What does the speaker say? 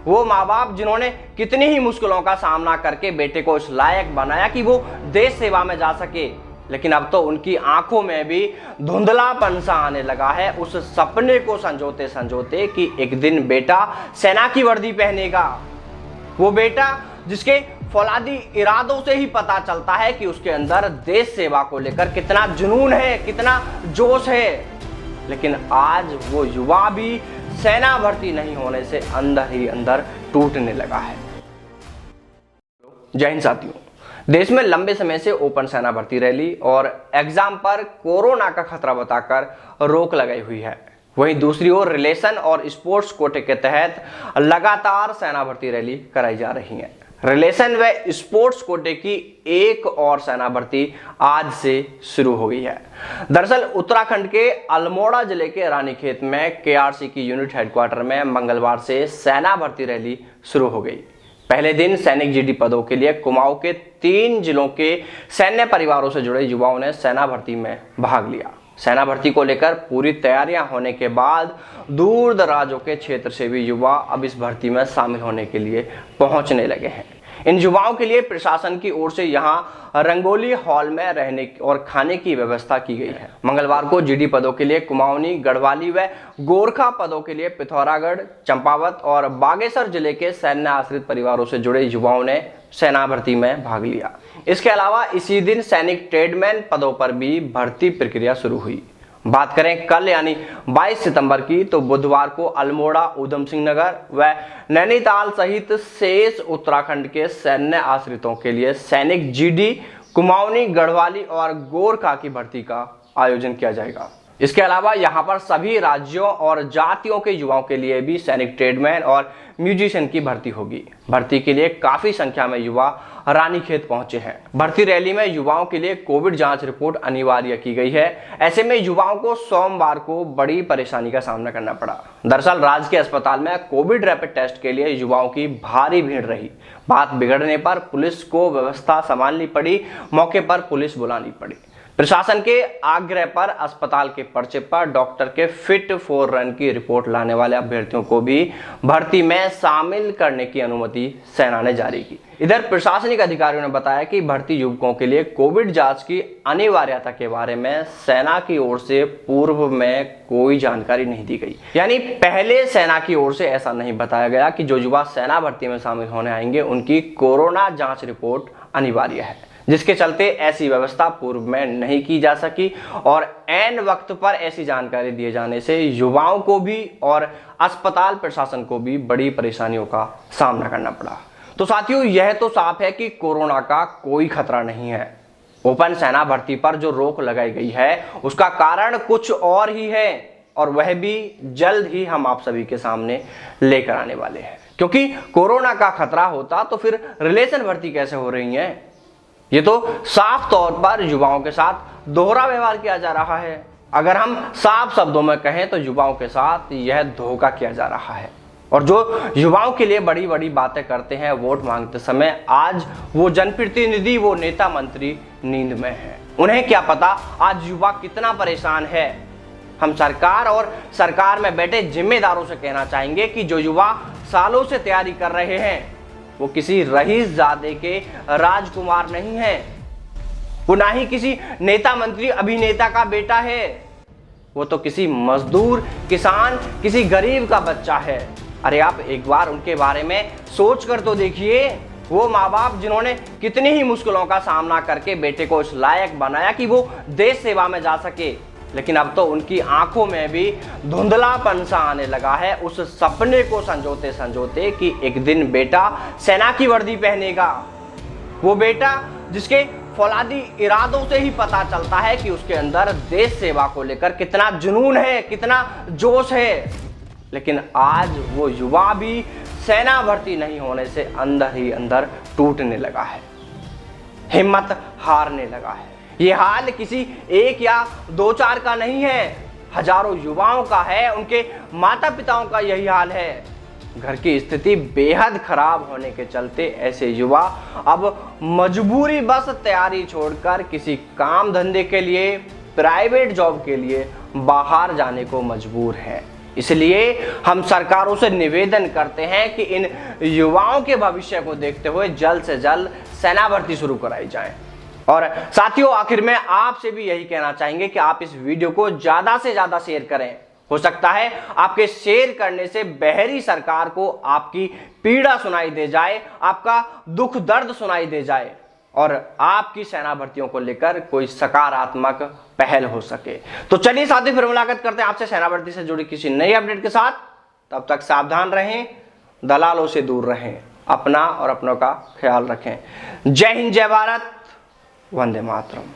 वो माँ बाप जिन्होंने कितनी ही मुश्किलों का सामना करके बेटे को इस लायक बनाया कि वो देश सेवा में जा सके, लेकिन अब तो उनकी आंखों में भी धुंधलापन सा आने लगा है उस सपने को संजोते संजोते कि एक दिन बेटा सेना की वर्दी पहनेगा। वो बेटा जिसके फौलादी इरादों से ही पता चलता है कि उसके अंदर देश सेवा को लेकर कितना जुनून है, कितना जोश है, लेकिन आज वो युवा भी सेना भर्ती नहीं होने से अंदर ही अंदर टूटने लगा है। जय हिंद साथियों, देश में लंबे समय से ओपन सेना भर्ती रैली और एग्जाम पर कोरोना का खतरा बताकर रोक लगाई हुई है। वहीं दूसरी ओर रिलेशन और स्पोर्ट्स कोटे के तहत लगातार सेना भर्ती रैली कराई जा रही है। रिलेशन व स्पोर्ट्स कोटे की एक और सेना भर्ती आज से शुरू हो गई है। दरअसल उत्तराखंड के अल्मोड़ा जिले के रानीखेत में केआरसी की यूनिट हेडक्वार्टर में मंगलवार से सेना भर्ती रैली शुरू हो गई। पहले दिन सैनिक जीडी पदों के लिए कुमाऊं के 3 जिलों के सैन्य परिवारों से जुड़े युवाओं ने सेना भर्ती में भाग लिया। सेना भर्ती को लेकर पूरी तैयारियां होने के बाद दूर दराजों के क्षेत्र से भी युवा अब इस भर्ती में शामिल होने के लिए पहुंचने लगे हैं। इन युवाओं के लिए प्रशासन की ओर से यहां रंगोली हॉल में रहने और खाने की व्यवस्था की गई है। मंगलवार को जीडी पदों के लिए कुमाऊनी, गढ़वाली व गोरखा पदों के लिए पिथौरागढ़, चंपावत और बागेश्वर जिले के सैन्य आश्रित परिवारों से जुड़े युवाओं ने सेना भर्ती में भाग लिया। इसके अलावा इसी दिन सैनिक ट्रेडमैन पदों पर भी भर्ती प्रक्रिया शुरू हुई। बात करें कल यानी 22 सितंबर की, तो बुधवार को अल्मोड़ा, ऊधम सिंह नगर व नैनीताल सहित शेष उत्तराखंड के सैन्य आश्रितों के लिए सैनिक जीडी, कुमाऊनी, गढ़वाली और गोरखा की भर्ती का आयोजन किया जाएगा। इसके अलावा यहां पर सभी राज्यों और जातियों के युवाओं के लिए भी सैनिक ट्रेडमैन और म्यूजिशियन की भर्ती होगी। भर्ती के लिए काफी संख्या में युवा रानीखेत पहुंचे हैं। भर्ती रैली में युवाओं के लिए कोविड जांच रिपोर्ट अनिवार्य की गई है। ऐसे में युवाओं को सोमवार को बड़ी परेशानी का सामना करना पड़ा। दरअसल राजकीय अस्पताल में कोविड रैपिड टेस्ट के लिए युवाओं की भारी भीड़ रही। बात बिगड़ने पर पुलिस को व्यवस्था संभालनी पड़ी, मौके पर पुलिस बुलानी पड़ी। प्रशासन के आग्रह पर अस्पताल के पर्चे पर डॉक्टर के फिट फॉर रन की रिपोर्ट लाने वाले अभ्यर्थियों को भी भर्ती में शामिल करने की अनुमति सेना ने जारी की। इधर प्रशासनिक अधिकारियों ने बताया कि भर्ती युवकों के लिए कोविड जांच की अनिवार्यता के बारे में सेना की ओर से पूर्व में कोई जानकारी नहीं दी गई। यानी पहले सेना की ओर से ऐसा नहीं बताया गया कि जो युवा सेना भर्ती में शामिल होने आएंगे उनकी कोरोना जांच रिपोर्ट अनिवार्य है, जिसके चलते ऐसी व्यवस्था पूर्व में नहीं की जा सकी और ऐन वक्त पर ऐसी जानकारी दिए जाने से युवाओं को भी और अस्पताल प्रशासन को भी बड़ी परेशानियों का सामना करना पड़ा। तो साथियों, यह तो साफ है कि कोरोना का कोई खतरा नहीं है। ओपन सेना भर्ती पर जो रोक लगाई गई है उसका कारण कुछ और ही है और वह भी जल्द ही हम आप सभी के सामने लेकर आने वाले हैं। क्योंकि कोरोना का खतरा होता तो फिर रिलेशन भर्ती कैसे हो रही है? ये तो साफ तौर पर युवाओं के साथ दोहरा व्यवहार किया जा रहा है। अगर हम साफ शब्दों में कहें तो युवाओं के साथ यह धोखा किया जा रहा है। और जो युवाओं के लिए बड़ी बड़ी बातें करते हैं वोट मांगते समय, आज वो जनप्रतिनिधि, वो नेता मंत्री नींद में है। उन्हें क्या पता आज युवा कितना परेशान है। हम सरकार और सरकार में बैठे जिम्मेदारों से कहना चाहेंगे कि जो युवा सालों से तैयारी कर रहे हैं वो किसी रईसजादे के राजकुमार नहीं है, वो ना ही किसी नेता मंत्री अभिनेता का बेटा है, वो तो किसी मजदूर, किसान, किसी गरीब का बच्चा है। अरे आप एक बार उनके बारे में सोच कर तो देखिए। वो माँ बाप जिन्होंने कितनी ही मुश्किलों का सामना करके बेटे को इस लायक बनाया कि वो देश सेवा में जा सके, लेकिन अब तो उनकी आंखों में भी धुंधलापन सा आने लगा है उस सपने को संजोते संजोते कि एक दिन बेटा सेना की वर्दी पहनेगा। वो बेटा जिसके फौलादी इरादों से ही पता चलता है कि उसके अंदर देश सेवा को लेकर कितना जुनून है, कितना जोश है, लेकिन आज वो युवा भी सेना भर्ती नहीं होने से अंदर ही अंदर टूटने लगा है, हिम्मत हारने लगा है। ये हाल किसी एक या 2-4 का नहीं है, हजारों युवाओं का है, उनके माता पिताओं का यही हाल है। घर की स्थिति बेहद खराब होने के चलते ऐसे युवा अब मजबूरी बस तैयारी छोड़कर किसी काम धंधे के लिए, प्राइवेट जॉब के लिए बाहर जाने को मजबूर है। इसलिए हम सरकारों से निवेदन करते हैं कि इन युवाओं के भविष्य को देखते हुए जल्द से जल्द सेना भर्ती शुरू कराई जाए। और साथियों, आखिर में आपसे भी यही कहना चाहेंगे कि आप इस वीडियो को ज्यादा से ज्यादा शेयर करें। हो सकता है आपके शेयर करने से बहरी सरकार को आपकी पीड़ा सुनाई दे जाए, आपका दुख दर्द सुनाई दे जाए और आपकी सेना भर्तियों को लेकर कोई सकारात्मक पहल हो सके। तो चलिए साथियों, फिर मुलाकात करते हैं आपसे सेना भर्ती से जुड़ी किसी नई अपडेट के साथ। तब तक सावधान रहें, दलालों से दूर रहें, अपना और अपनों का ख्याल रखें। जय हिंद, जय भारत, वंदे मातरम।